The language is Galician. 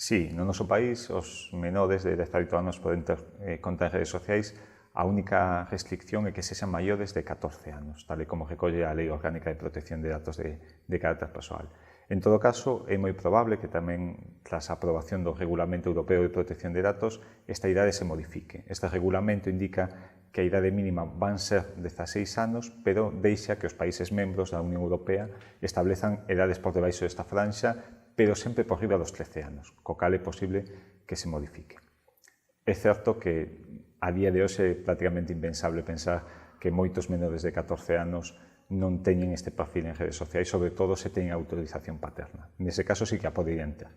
Sí, no noso país os menores de 18 anos poden ter conta en redes sociais. A única restricción é que sexan maiores de 14 anos, tal e como recolle a Lei Orgánica de Protección de Datos de carácter persoal. En todo caso, é moi probable que tamén, tras a aprobación do Regulamento Europeo de Protección de Datos, esta idade se modifique. Este regulamento indica que a idade mínima van ser 16 anos, pero deixa que os países membros da Unión Europea establezan edades por debaixo desta franxa, pero sempre por riba dos 13 anos, co cal é posible que se modifique. É certo que a día de hoxe é prácticamente impensable pensar que moitos menores de 14 anos non teñen este perfil en redes sociais, sobre todo se teñen autorización paterna. Nese caso sí que a poderían ter.